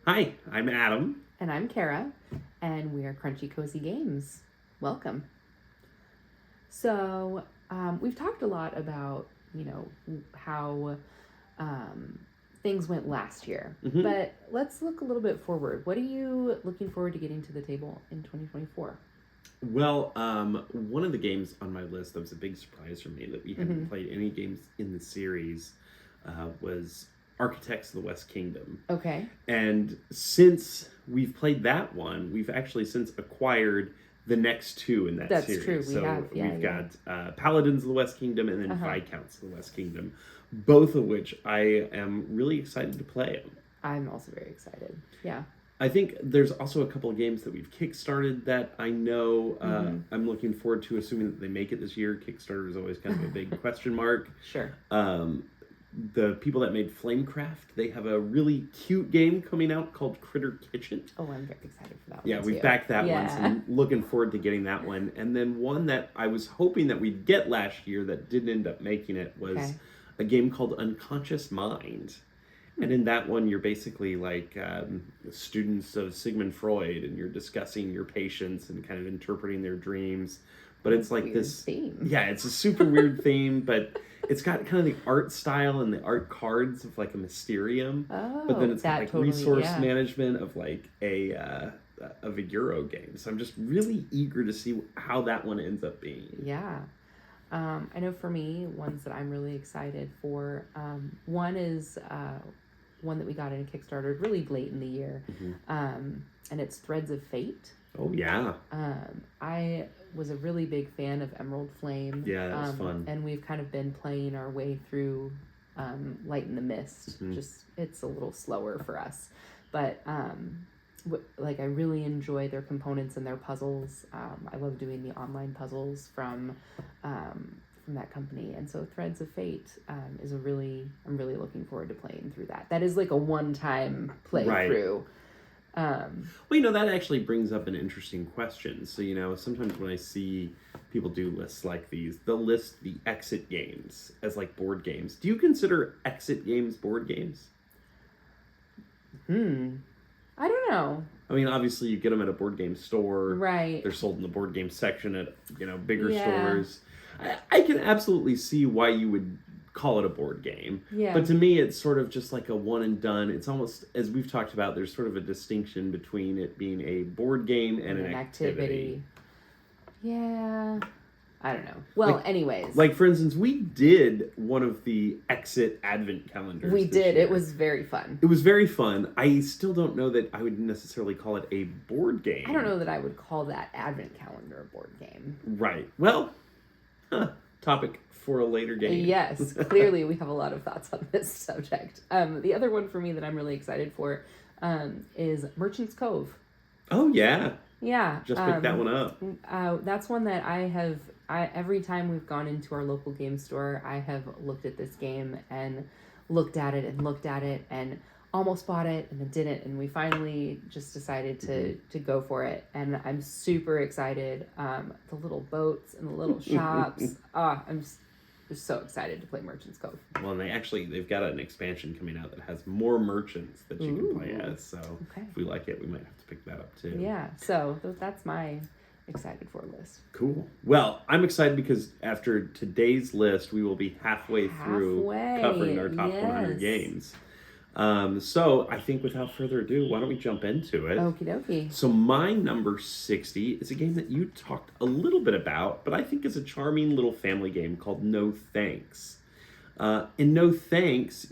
Hi, I'm Adam. And I'm Kara, and we are Crunchy Cozy Games. Welcome. So, we've talked a lot about, how um, things went last year. Mm-hmm. But let's look a little bit forward. What are you looking forward to getting to the table in 2024? Well, one of the games on my list that was a big surprise for me that we hadn't played any games in the series was Architects of the West Kingdom. Okay. And since we've played that one, we've actually since acquired the next two in that That's series. true. We've got Paladins of the West Kingdom and then Viscounts of the West Kingdom, both of which I am really excited to play. I'm also very excited. Yeah. I think there's also a couple of games that we've kickstarted that I know I'm looking forward to, assuming that they make it this year. Kickstarter is always kind of a big question mark. Sure. The people that made Flamecraft, they have a really cute game coming out called Critter Kitchen. Oh, I'm very excited for that one. Yeah, we've backed that one, so I'm looking forward to getting that one. And then one that I was hoping that we'd get last year that didn't end up making it was a game called Unconscious Mind. And in that one, you're basically like students of Sigmund Freud, and you're discussing your patients and kind of interpreting their dreams. But it's like this theme. Yeah, it's a super weird theme, but it's got kind of the art style and the art cards of like a Mysterium. Oh, but then it's got like resource yeah. management of like a Euro game. So I'm just really eager to see how that one ends up being. Yeah. I know for me, ones that I'm really excited for, one is one that we got in a Kickstarter really late in the year, and it's Threads of Fate. Oh, yeah. I was a really big fan of Emerald Flame. Yeah, that was fun. And we've kind of been playing our way through Light in the Mist. Just, it's a little slower for us. But, I really enjoy their components and their puzzles. I love doing the online puzzles from that company. And so Threads of Fate is I'm really looking forward to playing through that. That is like a one-time playthrough. Well, that actually brings up an interesting question. So, sometimes when I see people do lists like these, they'll list the exit games as like board games. Do you consider exit games board games? I don't know. I mean, obviously you get them at a board game store. Right. They're sold in the board game section at, bigger stores. I can absolutely see why you would call it a board game. Yeah. But to me, it's sort of just like a one and done. It's almost, as we've talked about, there's sort of a distinction between it being a board game and an activity. Yeah. I don't know. Well, anyways. Like, for instance, we did one of the Exit Advent calendars. We did. Year. It was very fun. It was very fun. I still don't know that I would necessarily call it a board game. I don't know that I would call that Advent calendar a board game. Right. Well, topic for a later game. Yes, clearly we have a lot of thoughts on this subject. The other one for me that I'm really excited for is Merchant's Cove. Oh, yeah. Yeah. Just picked that one up. That's one that every time we've gone into our local game store, I have looked at this game and looked at it and almost bought it and then didn't, and we finally just decided to go for it, and I'm super excited. The little boats and the little shops. I'm just so excited to play Merchant's Cove. Well, and they've got an expansion coming out that has more merchants that you can play as, so if we like it, we might have to pick that up too. Yeah, so that's my excited for list. Cool. Well, I'm excited because after today's list, we will be halfway through covering our top 100 games. So I think without further ado, why don't we jump into it? Okie dokie. So my number 60 is a game that you talked a little bit about, but I think is a charming little family game called No Thanks. In No Thanks,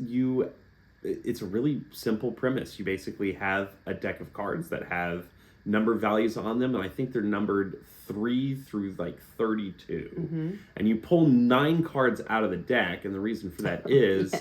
it's a really simple premise. You basically have a deck of cards that have number values on them, and I think they're numbered 3 through like 32. And you pull 9 cards out of the deck, and the reason for that is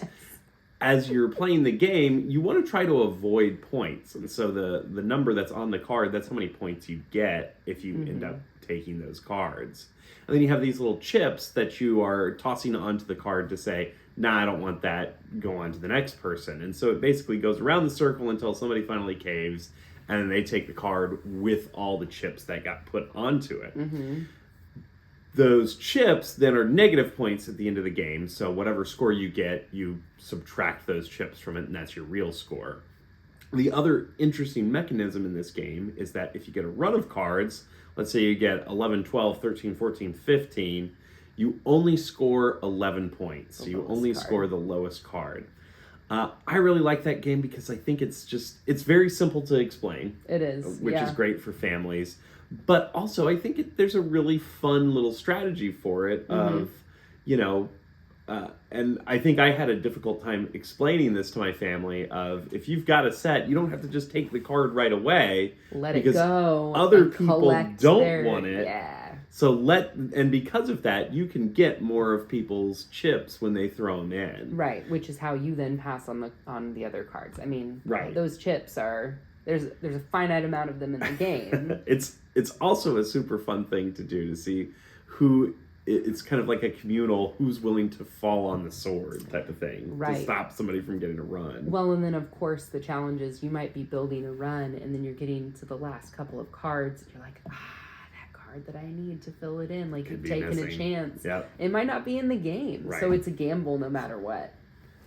as you're playing the game, you want to try to avoid points. And so the number that's on the card, that's how many points you get if you end up taking those cards. And then you have these little chips that you are tossing onto the card to say, nah, I don't want that, go on to the next person. And so it basically goes around the circle until somebody finally caves, and then they take the card with all the chips that got put onto it. Those chips then are negative points at the end of the game, so whatever score you get, you subtract those chips from it, and that's your real score. The other interesting mechanism in this game is that if you get a run of cards, let's say you get 11, 12, 13, 14, 15, you only score 11 points. So you only score the lowest card. I really like that game because I think it's very simple to explain. It is. Which is great for families. But also, I think there's a really fun little strategy for it of, you know, and I think I had a difficult time explaining this to my family of if you've got a set, you don't have to just take the card right away. Let it go. Other people don't want it. Yeah. So and because of that, you can get more of people's chips when they throw them in. Right, which is how you then pass on the other cards. I mean, those chips are there's a finite amount of them in the game. It's also a super fun thing to do to see who. It's kind of like a communal who's willing to fall on the sword type of thing to stop somebody from getting a run. Well, and then of course the challenge is you might be building a run and then you're getting to the last couple of cards and you're like, that card that I need to fill it in, like you've taken a chance. Yep. It might not be in the game, so it's a gamble no matter what.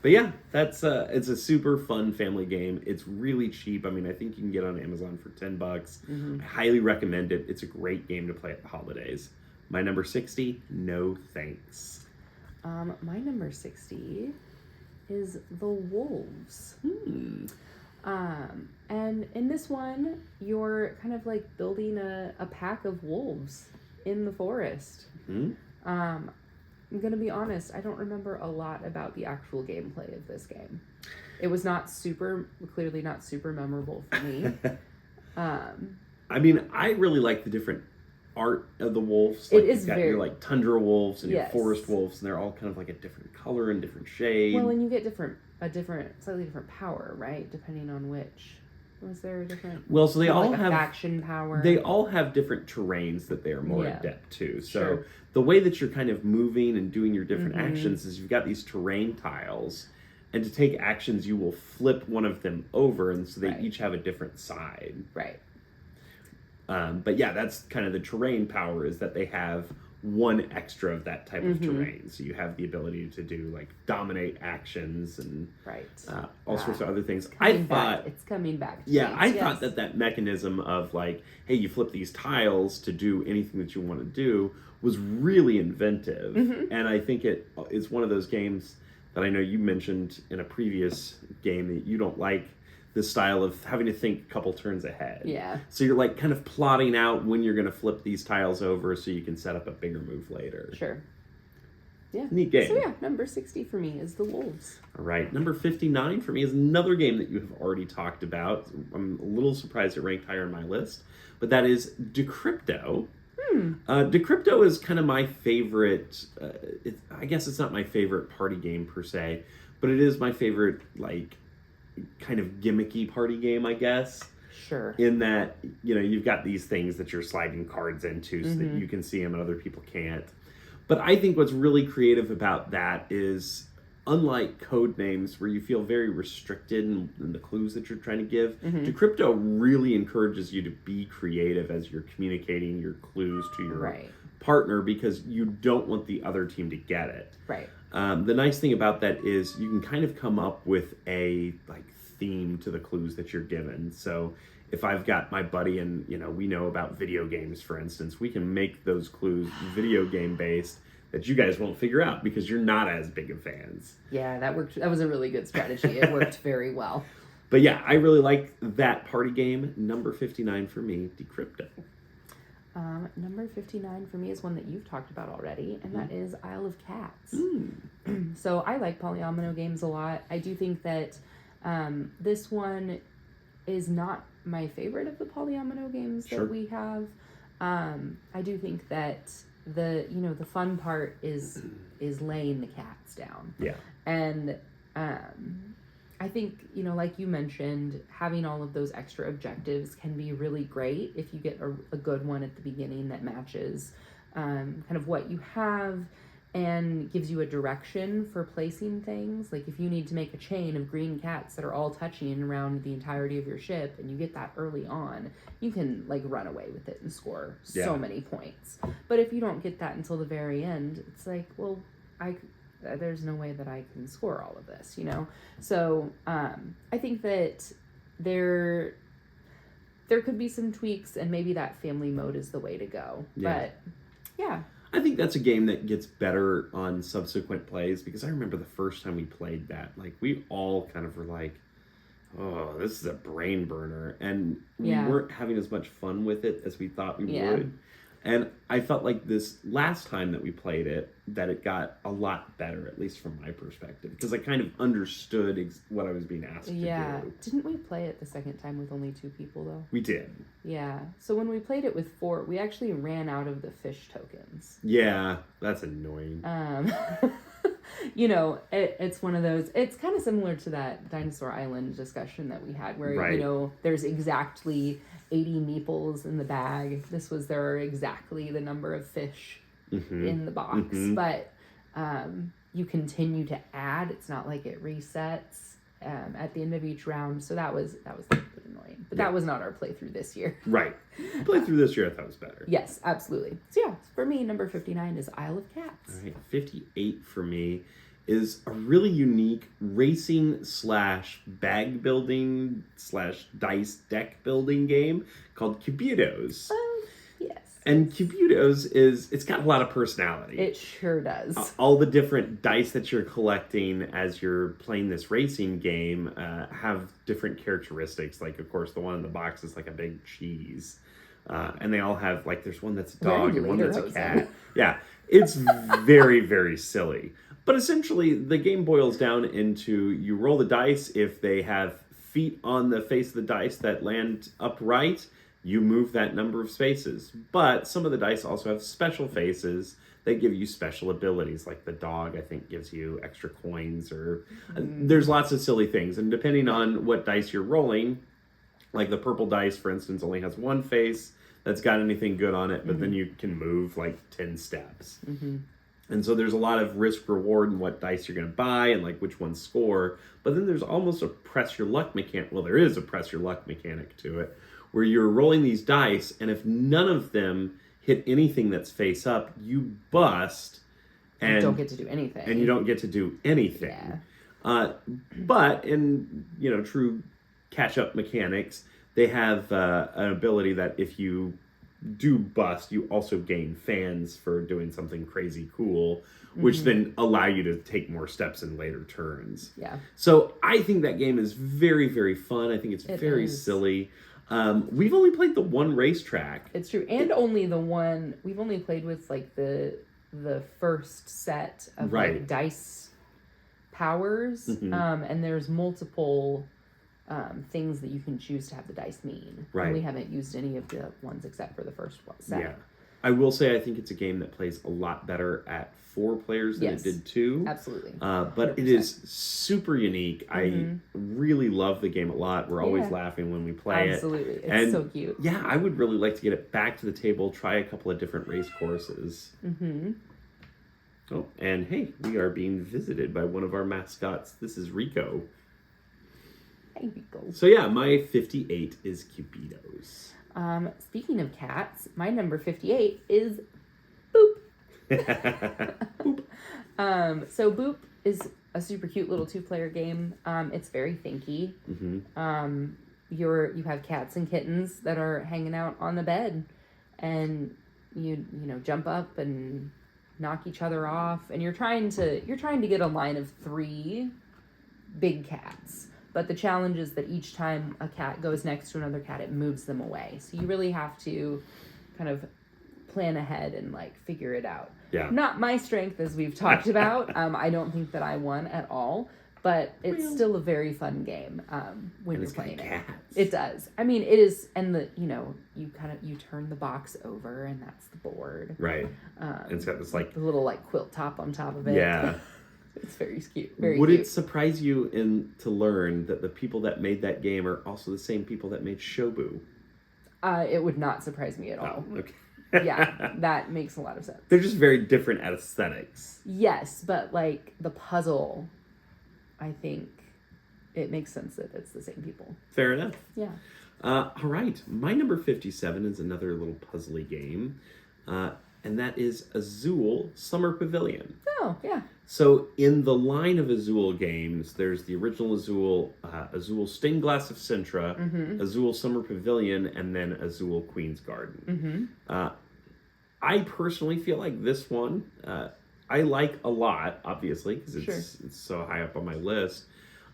But yeah, it's a super fun family game. It's really cheap. I mean, I think you can get it on Amazon for $10. I highly recommend it. It's a great game to play at the holidays. My number 60, No Thanks. My number 60 is The Wolves. And in this one, you're kind of like building a pack of wolves in the forest. I'm going to be honest, I don't remember a lot about the actual gameplay of this game. It was clearly not super memorable for me. I mean, I really like the different art of the wolves. Like, it is your like tundra wolves and your forest wolves, and they're all kind of like a different color and different shade. Well, and you get slightly different power, right? Depending on which. Was there a different? Well, so they all have faction power. They all have different terrains that they are more adept to. So the way that you're kind of moving and doing your different actions is you've got these terrain tiles, and to take actions, you will flip one of them over, and so they each have a different side. Right. But yeah, that's kind of the terrain power is that they have one extra of that type of terrain. So you have the ability to do like dominate actions and all sorts of other things. It's coming back. I thought that mechanism of like, hey, you flip these tiles to do anything that you want to do was really inventive. And I think it is one of those games that I know you mentioned in a previous game that you don't like the style of having to think a couple turns ahead. Yeah. So you're like kind of plotting out when you're going to flip these tiles over so you can set up a bigger move later. Sure. Yeah. Neat game. So yeah, number 60 for me is The Wolves. All right. Number 59 for me is another game that you have already talked about. I'm a little surprised it ranked higher on my list, but that is Decrypto. Decrypto is kind of my favorite. I guess it's not my favorite party game per se, but it is my favorite like kind of gimmicky party game, I guess. Sure. In that, you know, you've got these things that you're sliding cards into so that you can see them and other people can't. But I think what's really creative about that is, unlike Codenames, where you feel very restricted in the clues that you're trying to give, Decrypto really encourages you to be creative as you're communicating your clues to your partner because you don't want the other team to get it. Right. The nice thing about that is you can kind of come up with a like theme to the clues that you're given. So if I've got my buddy and, you know, we know about video games, for instance, we can make those clues video game based that you guys won't figure out because you're not as big of fans. Yeah, that worked. That was a really good strategy. It worked very well. But yeah, I really like that party game. Number 59 for me, Decrypto. Number 59 for me is one that you've talked about already, and that is Isle of Cats. So I like polyomino games a lot. I do think that this one is not my favorite of the polyomino games that we have. I do think that the fun part is laying the cats down. Yeah. And I think, like you mentioned, having all of those extra objectives can be really great if you get a good one at the beginning that matches kind of what you have and gives you a direction for placing things. Like if you need to make a chain of green cats that are all touching around the entirety of your ship and you get that early on, you can like run away with it and score so many points. But if you don't get that until the very end, it's like, well, there's no way that I can score all of this, So I think that there could be some tweaks, and maybe that family mode is the way to go. Yeah. But yeah. I think that's a game that gets better on subsequent plays, because I remember the first time we played that, like, we all kind of were like, oh, this is a brain burner. And we weren't having as much fun with it as we thought we would. And I felt like this last time that we played it, that it got a lot better, at least from my perspective, because I kind of understood what I was being asked to do. Didn't we play it the second time with only 2 people, though? We did. Yeah. So when we played it with 4, we actually ran out of the fish tokens. Yeah, that's annoying. You know, it's one of those, it's kind of similar to that Dinosaur Island discussion that we had, where, you know, there's exactly 80 meeples in the bag. There are exactly the number of fish in the box. But you continue to add. It's not like it resets at the end of each round. So that was a little bit annoying. But that was not our playthrough this year. Right. Playthrough this year, I thought was better. Yes, absolutely. So yeah, for me, number 59 is Isle of Cats. All right, 58 for me is a really unique racing / bag building / dice deck building game called Cubitos. Yes. And Cubitos it's got a lot of personality. It sure does. All the different dice that you're collecting as you're playing this racing game have different characteristics. Like, of course, the one in the box is like a big cheese. And they all have, like, there's one that's a dog and one that's a cat. Yeah, it's very, very silly. But essentially, the game boils down into you roll the dice. If they have feet on the face of the dice that land upright, you move that number of spaces. But some of the dice also have special faces that give you special abilities. Like the dog, I think, gives you extra coins, or there's lots of silly things. And depending on what dice you're rolling, like the purple dice, for instance, only has one face that's got anything good on it, but then you can move like 10 steps. And so there's a lot of risk reward in what dice you're going to buy and like which ones score. But then there's almost a press your luck mechanic. Well, there is a press your luck mechanic to it, where you're rolling these dice, and if none of them hit anything that's face up, you bust. And you don't get to do anything. And you don't get to do anything. Yeah. But in, you know, true catch-up mechanics, they have an ability that if you do bust, you also gain fans for doing something crazy cool, which then allow you to take more steps in later turns. Yeah. So I think that game is very, very fun. I think it's very silly. We've only played the one racetrack. It's true. And only the one, we've only played with like the first set of like dice powers. And there's multiple things that you can choose to have the dice mean. Right. And we haven't used any of the ones except for the first set. Yeah. I will say I think it's a game that plays a lot better at 4 players than it did 2. Absolutely. But 100%. It is super unique. I really love the game a lot. We're always laughing when we play Absolutely. It's so cute. Yeah, I would really like to get it back to the table, try a couple of different race courses. Oh, and hey, we are being visited by one of our mascots. This is Rico. Hey, Rico. So yeah, my 58 is Cubitos. Speaking of cats, my number 58 is Boop. Boop. So Boop is a super cute little 2-player game. It's very thinky. You have cats and kittens that are hanging out on the bed, and you jump up and knock each other off, and you're trying to get a line of 3 big cats. But the challenge is that each time a cat goes next to another cat, it moves them away. So you really have to kind of plan ahead and like figure it out. Yeah. Not my strength, as we've talked about. I don't think that I won at all, but it's still a very fun game when you're playing it. It does. I mean, it is, and you turn the box over, and that's the board. Right. And it's got this like the little like quilt top on top of it. Yeah. It's very cute. Would it surprise you to learn that the people that made that game are also the same people that made Shobu? It would not surprise me at all. Oh, okay. Yeah, that makes a lot of sense. They're just very different at aesthetics. Yes, but like the puzzle, I think it makes sense that it's the same people. Fair enough. Yeah. All right. My number 57 is another little puzzly game. and that is Azul Summer Pavilion. Oh, yeah. So in the line of Azul games, there's the original Azul, Azul Stained Glass of Sintra, Azul Summer Pavilion, and then Azul Queen's Garden. I personally feel like this one, I like a lot, obviously, because it's so high up on my list.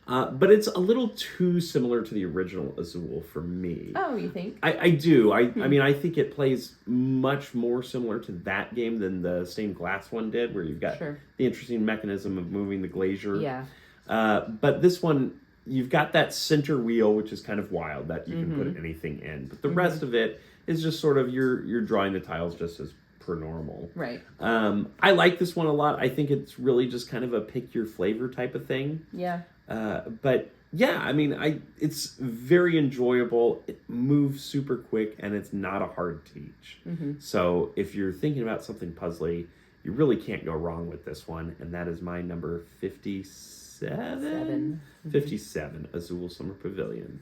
But it's a little too similar to the original Azul for me. Oh, you think? I do. I mean, I think it plays much more similar to that game than the stained glass one did, where you've got the interesting mechanism of moving the glazier. Yeah. But this one, you've got that center wheel, which is kind of wild, that you can put anything in. But the rest of it is just sort of you're drawing the tiles just as per normal. Right. I like this one a lot. I think it's really just kind of a pick your flavor type of thing. Yeah. But yeah, I mean, it's very enjoyable. It moves super quick, and it's not a hard teach. So if you're thinking about something puzzly, you really can't go wrong with this one. And that is my number 57. 57, Azul Summer Pavilion.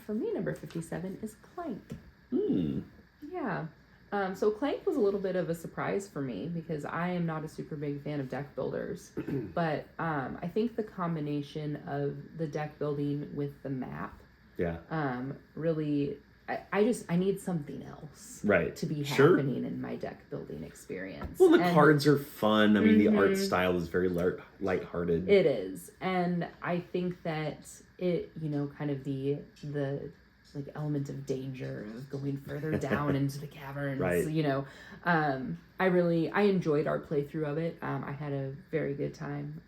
For me, number 57 is Clank. Hmm. Yeah. So Clank was a little bit of a surprise for me because I am not a super big fan of deck builders, but I think the combination of the deck building with the map, really, I need something else, to be happening in my deck building experience. Well, the cards are fun. I mean, the art style is very lighthearted. It is, and I think that it, kind of the like element of danger of going further down into the caverns, I enjoyed our playthrough of it. I had a very good time.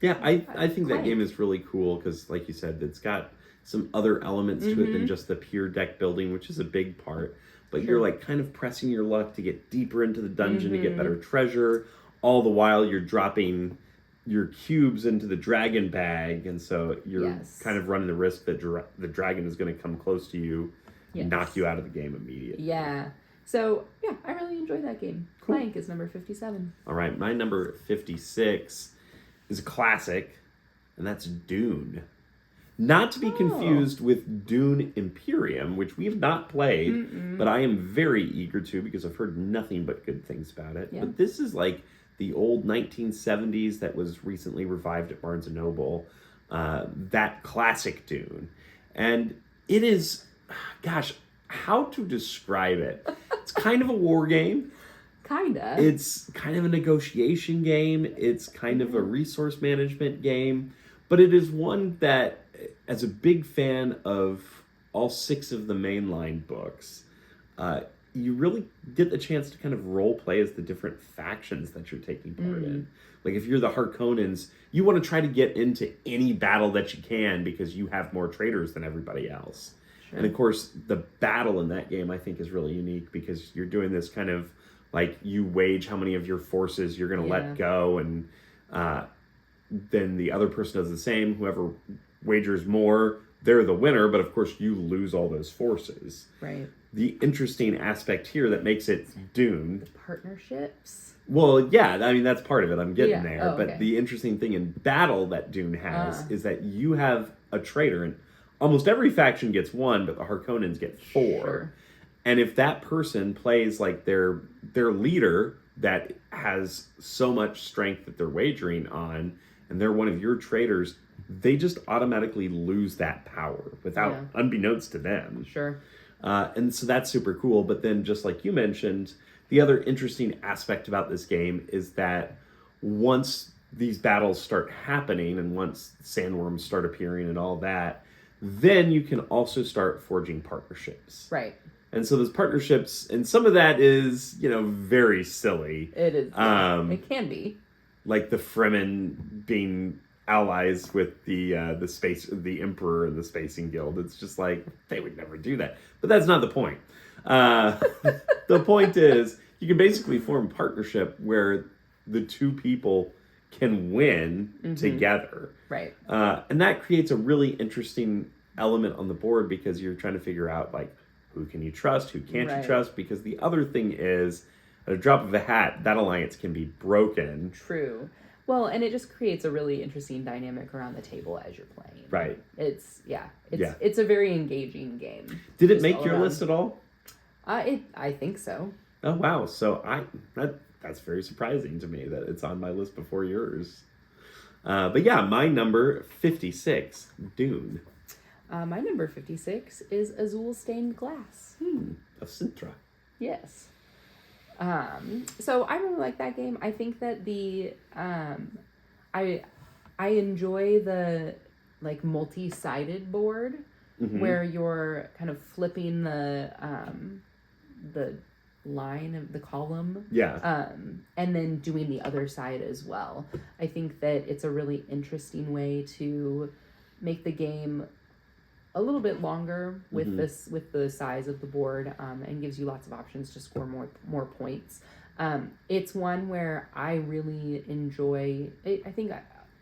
I think that game is really cool because, like you said, it's got some other elements to it than just the pure deck building, which is a big part, but you're like kind of pressing your luck to get deeper into the dungeon to get better treasure, all the while you're dropping your cubes into the dragon bag, and so you're kind of running the risk that the dragon is going to come close to you and knock you out of the game immediately. Yeah. So, I really enjoyed that game. Cool. Clank is number 57. All right, my number 56 is a classic, and that's Dune. Not to be confused with Dune Imperium, which we have not played, but I am very eager to because I've heard nothing but good things about it. But this is like the old 1970s that was recently revived at Barnes & Noble, that classic Dune. And it is, gosh, how to describe it? It's kind of a war game. Kinda. It's kind of a negotiation game. It's kind of a resource management game. But it is one that, as a big fan of all 6 of the mainline books, you really get the chance to kind of role play as the different factions that you're taking part in. Like if you're the Harkonnens, you want to try to get into any battle that you can because you have more traders than everybody else. Sure. And of course, the battle in that game I think is really unique because you're doing this kind of like you wage how many of your forces you're going to let go, and then the other person does the same. Whoever wagers more, they're the winner, but of course you lose all those forces. Right. The interesting aspect here that makes it Dune. The partnerships? Well, yeah, I mean, that's part of it. I'm getting there. Oh, but the interesting thing in battle that Dune has is that you have a traitor, and almost every faction gets 1, but the Harkonnens get 4. Sure. And if that person plays like their leader that has so much strength that they're wagering on, and they're one of your traitors, they just automatically lose that power without, unbeknownst to them. Sure. And so that's super cool. But then, just like you mentioned, the other interesting aspect about this game is that once these battles start happening and once sandworms start appearing and all that, then you can also start forging partnerships. Right. And so those partnerships, and some of that is, very silly. It is. It can be. Like the Fremen being allies with the Emperor and the Spacing Guild. It's just like, they would never do that. But that's not the point. The point is, you can basically form a partnership where the 2 people can win together. Right. And that creates a really interesting element on the board because you're trying to figure out, like, who can you trust, who can't you trust? Because the other thing is, at a drop of a hat, that alliance can be broken. True. Well, and it just creates a really interesting dynamic around the table as you're playing. Right. It's a very engaging game. Did it make your list at all? I think so. Oh wow! So that's very surprising to me that it's on my list before yours. But yeah, my number 56, Dune. My number 56 is Azul Stained Glass. Of Sintra. Yes. So I really like that game. I think that I enjoy the like multi-sided board where you're kind of flipping the line of the column. Yeah. And then doing the other side as well. I think that it's a really interesting way to make the game a little bit longer with with the size of the board, and gives you lots of options to score more points. It's one where I really enjoy. I think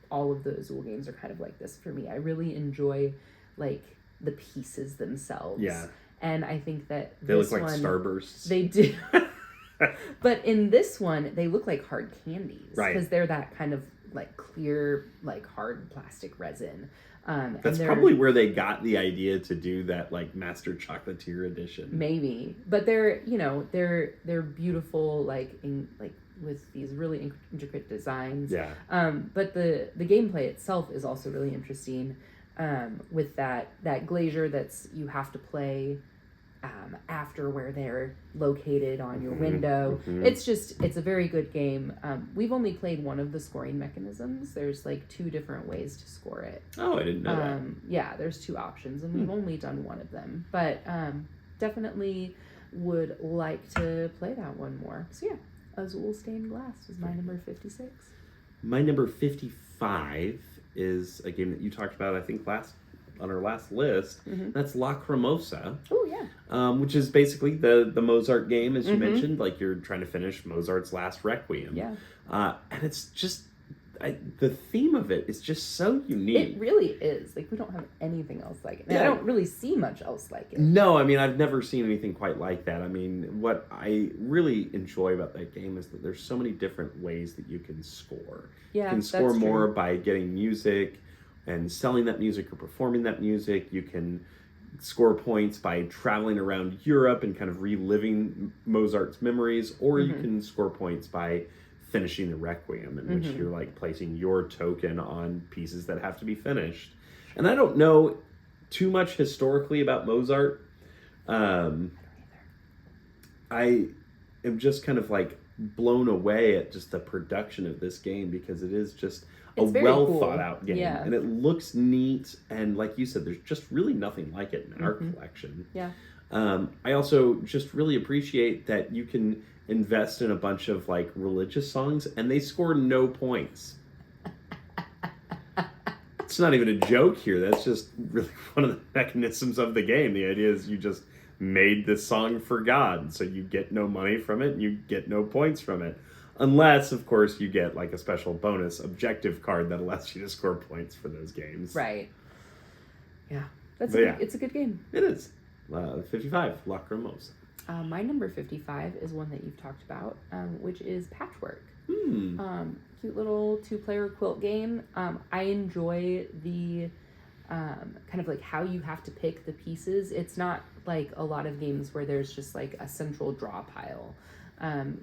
all of the Azul games are kind of like this for me. I really enjoy like the pieces themselves. Yeah. And I think that they look like starbursts. They do. But in this one, they look like hard candies. Right. Because they're that kind of like clear, like hard plastic resin. That's probably where they got the idea to do that, like Master Chocolatier edition. Maybe, but they're they're beautiful, like with these really intricate designs. Yeah. But the gameplay itself is also really interesting. With that glazier that's you have to play after where they're located on your window. It's a very good game. We've only played one of the scoring mechanisms. There's like 2 different ways to score it. Oh, I didn't know that. Yeah, there's 2 options, and we've only done one of them. But definitely would like to play that one more. So yeah, Azul Stained Glass was my number 56. My number 55 is a game that you talked about, I think, on our last list. That's Lacrimosa. Oh yeah. Which is basically the Mozart game, as you mentioned. Like you're trying to finish Mozart's last Requiem. Yeah. And it's just the theme of it is just so unique. It really is. Like we don't have anything else like it. And I don't really see much else like it. No, I mean I've never seen anything quite like that. I mean, what I really enjoy about that game is that there's so many different ways that you can score. Yeah, you can score that's more true. by getting music and selling that music or performing that music. You can score points by traveling around Europe and kind of reliving Mozart's memories, or you can score points by finishing the Requiem, in which you're like placing your token on pieces that have to be finished. And I don't know too much historically about Mozart. I am just kind of like blown away at just the production of this game, because it is just a well thought out game. Yeah. And it looks neat, and like you said, there's just really nothing like it in our collection. Yeah. I also just really appreciate that you can invest in a bunch of like religious songs and they score no points. It's not even a joke here. That's just really one of the mechanisms of the game. The idea is you just made this song for God, so you get no money from it and you get no points from it. Unless, of course, you get like a special bonus objective card that allows you to score points for those games. Right. Yeah. It's a good game. It is. 55, Lacrimosa. My number 55 is one that you've talked about, which is Patchwork. Cute little 2-player quilt game. I enjoy the kind of like how you have to pick the pieces. It's not like a lot of games where there's just like a central draw pile.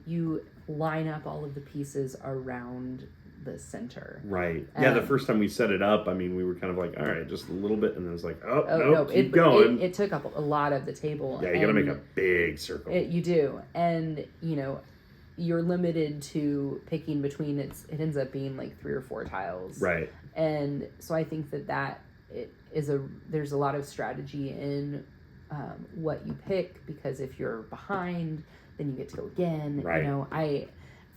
You line up all of the pieces around the center. Right. Yeah, the first time we set it up, I mean, we were kind of like, all right, just a little bit, and then it was like, no, keep going. It took up a lot of the table. Yeah, you gotta make a big circle. You do. And, you're limited to picking between, it ends up being like 3 or 4 tiles. Right. And so I think there's a lot of strategy in what you pick, because if you're behind, then you get to go again. Right.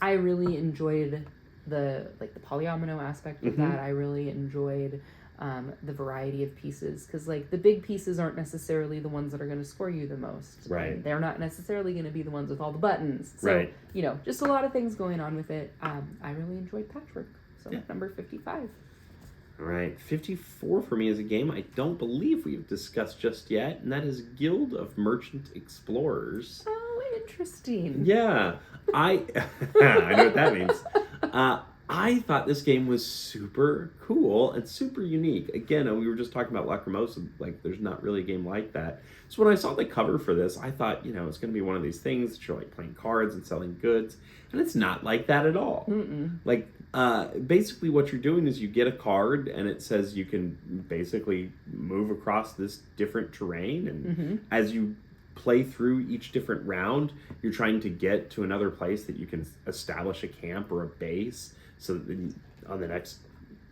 I really enjoyed the polyomino aspect of that. I really enjoyed the variety of pieces, because like the big pieces aren't necessarily the ones that are going to score you the most. Right. And they're not necessarily going to be the ones with all the buttons. So, right. Just a lot of things going on with it. I really enjoyed Patchwork. So number 55. All right, 54 for me is a game I don't believe we've discussed just yet, and that is Guild of Merchant Explorers. Oh, interesting. Yeah, I know what that means. I thought this game was super cool and super unique. Again, we were just talking about Lacrimosa, like there's not really a game like that. So when I saw the cover for this, I thought, it's going to be one of these things that you're like playing cards and selling goods, and it's not like that at all. Mm-mm. Like, basically what you're doing is you get a card and it says you can basically move across this different terrain, and as you play through each different round, you're trying to get to another place that you can establish a camp or a base, so that on the next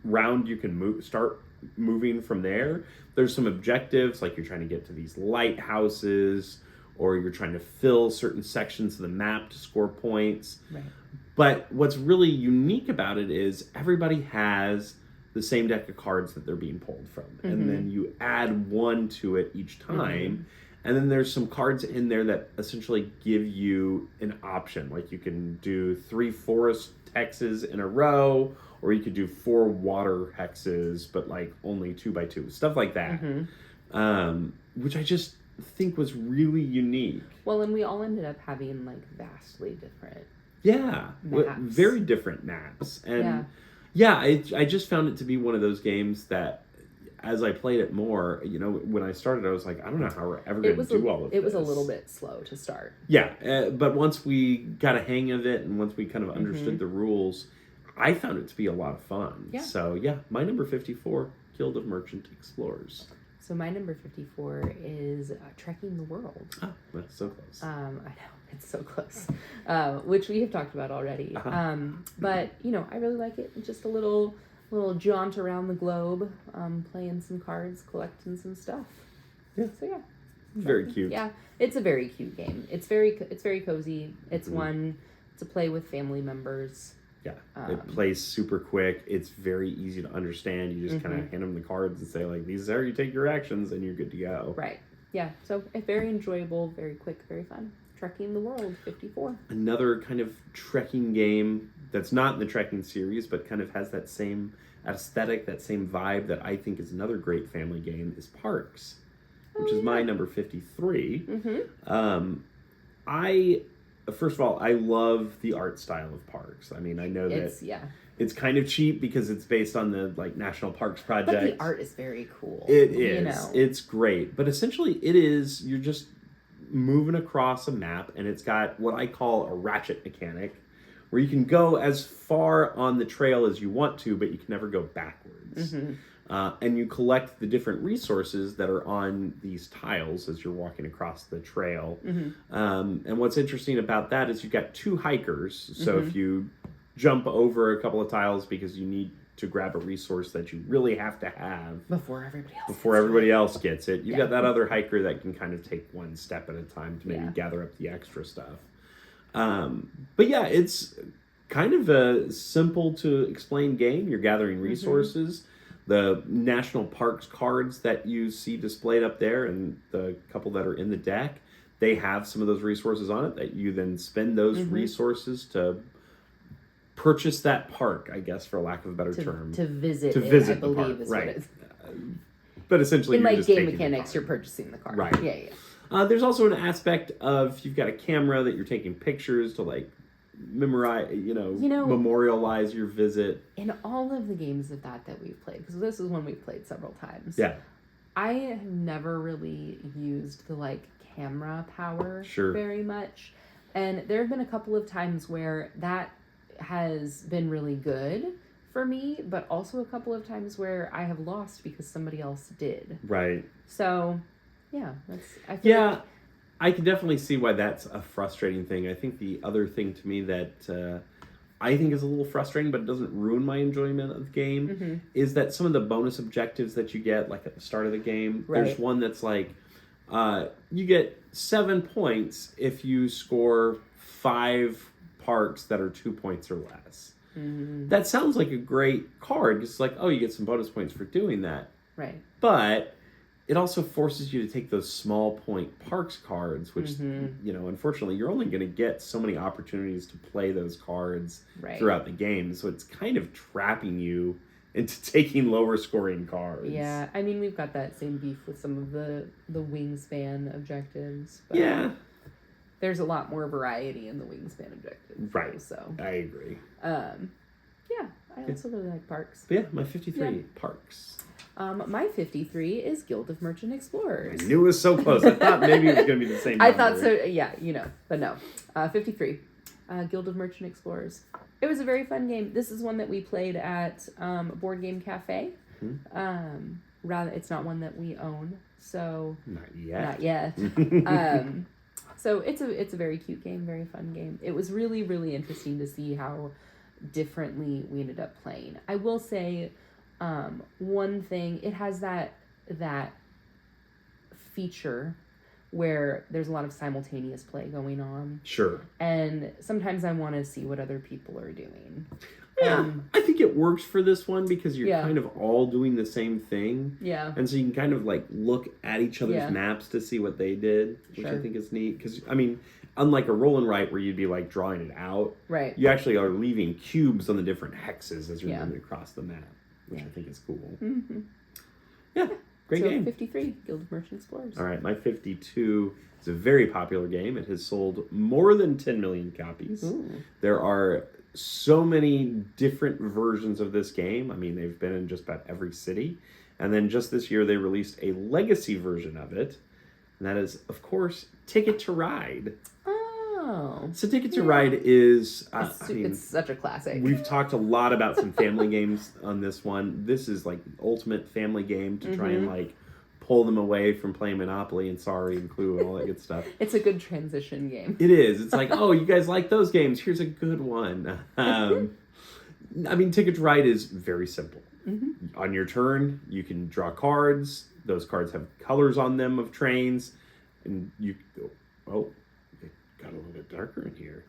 round you can start moving from there. There's some objectives, like you're trying to get to these lighthouses, or you're trying to fill certain sections of the map to score points. Right. But what's really unique about it is everybody has the same deck of cards that they're being pulled from, and then you add one to it each time. And then there's some cards in there that essentially give you an option. Like you can do 3 forest hexes in a row, or you could do 4 water hexes, but like only 2x2, stuff like that. Which I just think was really unique. Well, and we all ended up having like vastly different maps. Very different maps. And I just found it to be one of those games that, as I played it more, when I started, I was like, I don't know how we're ever going to do all of this. It was a little bit slow to start. Yeah, but once we got a hang of it and once we kind of understood the rules, I found it to be a lot of fun. Yeah. So, my number 54, Guild of Merchant Explorers. So my number 54 is Trekking the World. Oh, that's so close. I know, it's so close. Which we have talked about already. But, I really like it. Just a little jaunt around the globe, playing some cards, collecting some stuff. Yeah. So yeah, very cute. Yeah, it's a very cute game. It's very cozy. It's one to play with family members. Yeah, it plays super quick. It's very easy to understand. You just kind of hand them the cards and say like, "These are you take your actions," and you're good to go. Right. Yeah. So it's very enjoyable, very quick, very fun. Trekking the World, 54. Another kind of trekking game that's not in the trekking series, but kind of has that same aesthetic, that same vibe that I think is another great family game is Parks, which is my number 53. First of all, I love the art style of Parks. I mean, I know it's kind of cheap because it's based on the National Parks Project. But the art is very cool. It is. It's great. But essentially you're just moving across a map, and it's got what I call a ratchet mechanic, where you can go as far on the trail as you want to, but you can never go backwards. And you collect the different resources that are on these tiles as you're walking across the trail. And what's interesting about that is you've got 2 hikers. So if you jump over a couple of tiles because you need to grab a resource that you really have to have before everybody else gets it, you've got that other hiker that can kind of take one step at a time to maybe gather up the extra stuff. But yeah, it's kind of a simple to explain game. You're gathering resources. The national parks cards that you see displayed up there and the couple that are in the deck, they have some of those resources on it that you then spend those resources to purchase that park, I guess, for lack of a better term. To visit it, I the believe park, is right. what it's... But essentially, in you're like just game taking mechanics, you're purchasing the card. Right. Yeah. There's also an aspect of you've got a camera that you're taking pictures to memorize, memorialize your visit. In all of the games of that we've played, because this is one we've played several times. Yeah. I have never really used the camera power very much. And there have been a couple of times where that has been really good for me, but also a couple of times where I have lost because somebody else did. Right. So, yeah, I feel like I can definitely see why that's a frustrating thing. I think the other thing to me that I think is a little frustrating, but it doesn't ruin my enjoyment of the game, is that some of the bonus objectives that you get, like at the start of the game, there's one that's you get 7 points if you score 5 parks that are 2 points or less. That sounds like a great card. It's like, oh, you get some bonus points for doing that. Right. But it also forces you to take those small point parks cards, which, unfortunately, you're only going to get so many opportunities to play those cards throughout the game. So it's kind of trapping you into taking lower scoring cards. Yeah, I mean, we've got that same beef with some of the wingspan objectives. But there's a lot more variety in the wingspan objectives. Right. So I agree. Yeah, I also really like Parks. But yeah, my 53, Parks. My 53 is Guild of Merchant Explorers. I knew it was so close. I thought maybe it was going to be the same number. I thought so, yeah, but no. 53, Guild of Merchant Explorers. It was a very fun game. This is one that we played at Board Game Cafe. Rather, it's not one that we own, so Not yet. Not yet. So it's a very cute game, very fun game. It was really, really interesting to see how differently we ended up playing. I will say, one thing, it has that feature where there's a lot of simultaneous play going on. Sure. And sometimes I want to see what other people are doing. Yeah, I think it works for this one because you're Yeah. kind of all doing the same thing. Yeah. And so you can kind of like look at each other's Yeah. maps to see what they did, which I Sure. think is neat. Because, I mean, unlike a roll and write where you'd be like drawing it out, Right. you actually are leaving cubes on the different hexes as you're Yeah. moving across the map, which I think is cool. Mm-hmm. Yeah, great so game. 53, Guild of Merchant Explorers. All right, my 52 is a very popular game. It has sold more than 10 million copies. Ooh. There are so many different versions of this game. I mean, they've been in just about every city. And then just this year, they released a legacy version of it. And that is, of course, Ticket to Ride. Oh. So Ticket to Ride is, It's such a classic. we've talked a lot about some family games on this one. This is like the ultimate family game to try and like pull them away from playing Monopoly and Sorry and Clue and all that good stuff. It's a good transition game. It is. It's like, oh, you guys like those games. Here's a good one. I mean, Ticket to Ride is very simple. On your turn, you can draw cards. Those cards have colors on them of trains. And you go, oh, it got a little bit darker in here.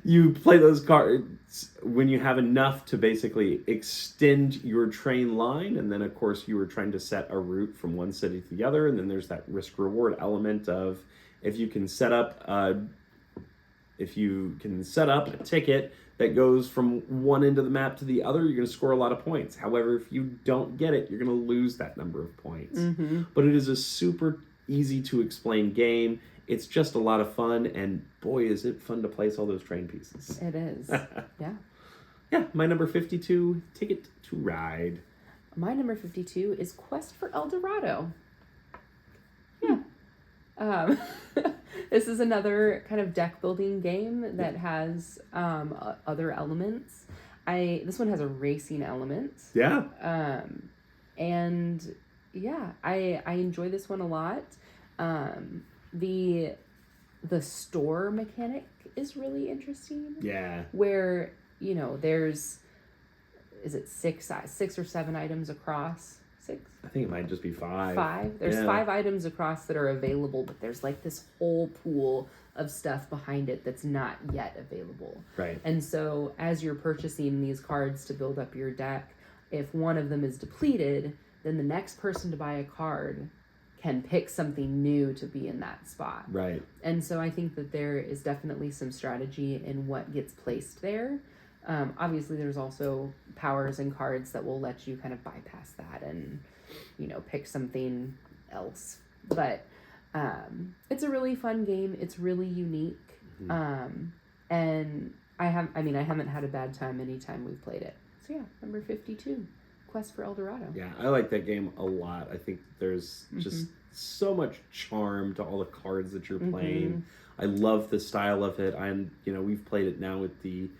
You play those cards when you have enough to basically extend your train line. And then, of course, you were trying to set a route from one city to the other. And then there's that risk-reward element of if you can set up a ticket that goes from one end of the map to the other, you're going to score a lot of points. However, if you don't get it, you're going to lose that number of points. But it is a super easy to explain game. It's just a lot of fun, and boy, is it fun to place all those train pieces. It is. Yeah. Yeah, my number 52, Ticket to Ride. My number 52 is Quest for El Dorado. Yeah. This is another kind of deck building game that has other elements. This one has a racing element. Yeah. And yeah, I enjoy this one a lot. The store mechanic is really interesting. Yeah. Where, there's, is it six or seven items across? 6? I think it might just be 5. 5. There's Yeah. 5 items across that are available, but there's like this whole pool of stuff behind it that's not yet available. Right. And so as you're purchasing these cards to build up your deck, if one of them is depleted, then the next person to buy a card can pick something new to be in that spot. Right. And so I think that there is definitely some strategy in what gets placed there. Obviously, there's also powers and cards that will let you kind of bypass that and, pick something else. But it's a really fun game. It's really unique. And I haven't had a bad time anytime we've played it. So yeah, number 52, Quest for El Dorado. Yeah, I like that game a lot. I think there's just so much charm to all the cards that you're playing. I love the style of it. We've played it now with the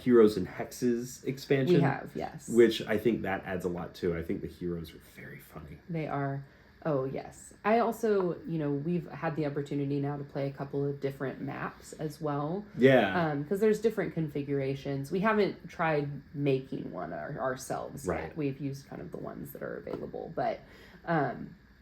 Heroes and Hexes expansion. We have, yes. Which I think that adds a lot too. I think the heroes are very funny. They are. Oh, yes. I also, we've had the opportunity now to play a couple of different maps as well. Yeah. Because there's different configurations. We haven't tried making one ourselves Right. yet. We've used kind of the ones that are available. But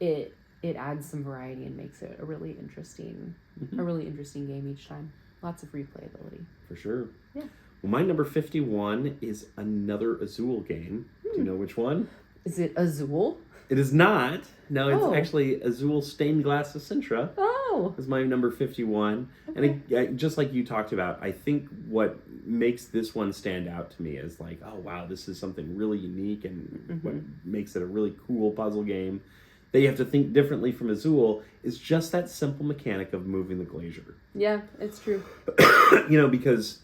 it adds some variety and makes it a really interesting game each time. Lots of replayability. For sure. Yeah. Well, my number 51 is another Azul game. Do you know which one? Is it Azul? It is not. No, it's Oh. actually Azul Stained Glass of Sintra. Oh. Is my number 51. Okay. And just like you talked about, I think what makes this one stand out to me is like, oh, wow, this is something really unique and what makes it a really cool puzzle game that you have to think differently from Azul is just that simple mechanic of moving the glacier. Yeah, it's true. Because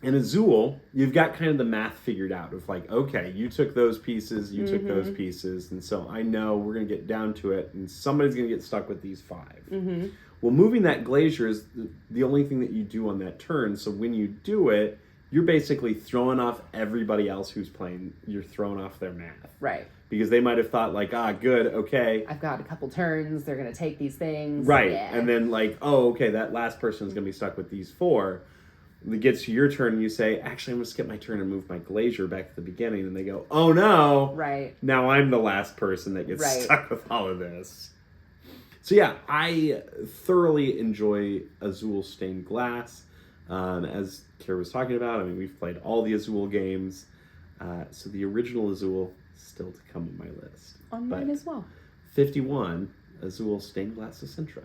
In Azul, you've got kind of the math figured out of like, okay, you took those pieces, you took those pieces, and so I know we're going to get down to it, and somebody's going to get stuck with these 5. Well, moving that glacier is the only thing that you do on that turn, so when you do it, you're basically throwing off everybody else who's playing. You're throwing off their math. Right. Because they might have thought like, good, okay. I've got a couple turns, they're going to take these things. Right, Yeah. and then like, okay, that last person's going to be stuck with these 4. It gets to your turn and you say, actually, I'm going to skip my turn and move my glacier back to the beginning. And they go, oh no. Right. Now I'm the last person that gets stuck with all of this. So yeah, I thoroughly enjoy Azul Stained Glass. As Kara was talking about, I mean, we've played all the Azul games. So the original Azul still to come on my list. On mine as well. 51, Azul Stained Glass Essentra.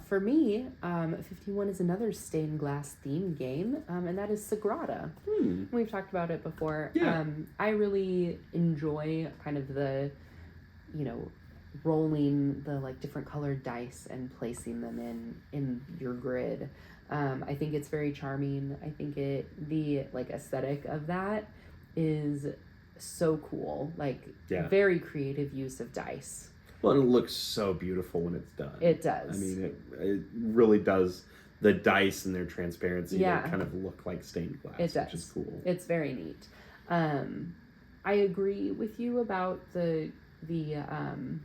For me, 51 is another stained glass themed game, and that is Sagrada. We've talked about it before. Yeah. I really enjoy kind of the, rolling the like different colored dice and placing them in your grid. I think it's very charming. I think the like aesthetic of that is so cool. Like very creative use of dice. Well, and it looks so beautiful when it's done. It does. I mean, it really does. The dice and their transparency, they kind of look like stained glass, which is cool. It's very neat. I agree with you about the kind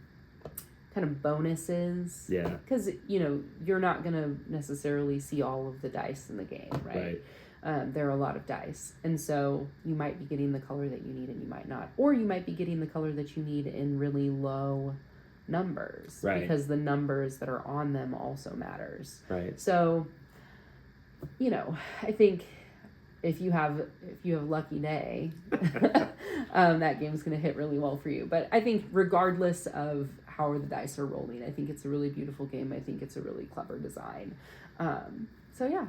of bonuses. Yeah. Because, you're not going to necessarily see all of the dice in the game, right? There are a lot of dice. And so you might be getting the color that you need and you might not. Or you might be getting the color that you need in really low numbers. Right. Because the numbers that are on them also matters. Right. So, I think if you have lucky day, that game's going to hit really well for you. But I think regardless of how the dice are rolling, I think it's a really beautiful game. I think it's a really clever design. So yeah,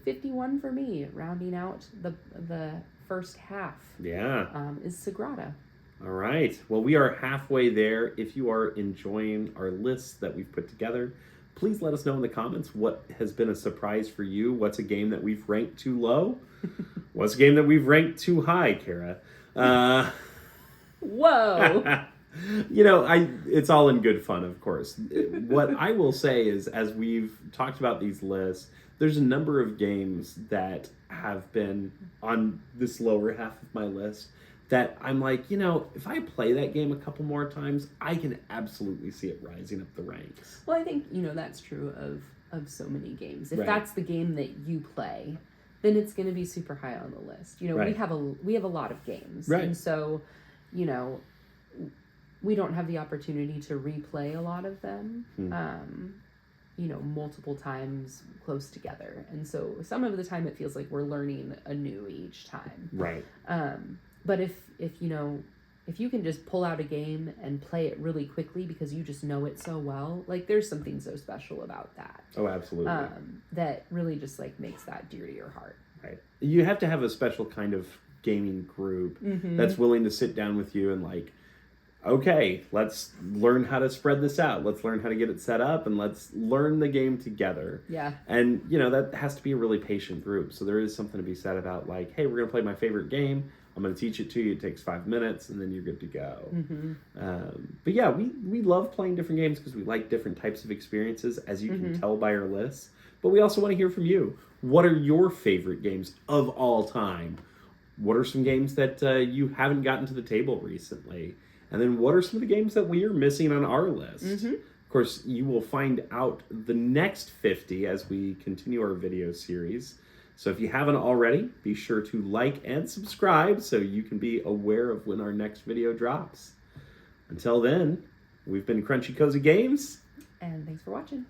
51 for me, rounding out the first half. Yeah. Is Sagrada. All right. Well, we are halfway there. If you are enjoying our lists that we've put together, please let us know in the comments what has been a surprise for you. What's a game that we've ranked too low? What's a game that we've ranked too high, Kara? Whoa. It's all in good fun, of course. What I will say is, as we've talked about these lists, there's a number of games that have been on this lower half of my list that I'm like, if I play that game a couple more times, I can absolutely see it rising up the ranks. Well, I think, that's true of so many games. If that's the game that you play, then it's going to be super high on the list. We have a lot of games. Right. And so, we don't have the opportunity to replay a lot of them, multiple times close together. And so some of the time it feels like we're learning anew each time. Right. But if you can just pull out a game and play it really quickly because you just know it so well, like there's something so special about that. Oh, absolutely. That really just like makes that dear to your heart. Right. You have to have a special kind of gaming group that's willing to sit down with you and like, okay, let's learn how to spread this out. Let's learn how to get it set up and let's learn the game together. Yeah. And, that has to be a really patient group. So there is something to be said about like, hey, we're going to play my favorite game. I'm going to teach it to you. It takes 5 minutes and then you're good to go. But yeah, we love playing different games because we like different types of experiences, as you can tell by our lists. But we also want to hear from you. What are your favorite games of all time? What are some games that you haven't gotten to the table recently? And then what are some of the games that we are missing on our list? Of course, you will find out the next 50 as we continue our video series. So if you haven't already, be sure to like and subscribe so you can be aware of when our next video drops. Until then, we've been Crunchy Cozy Games. And thanks for watching.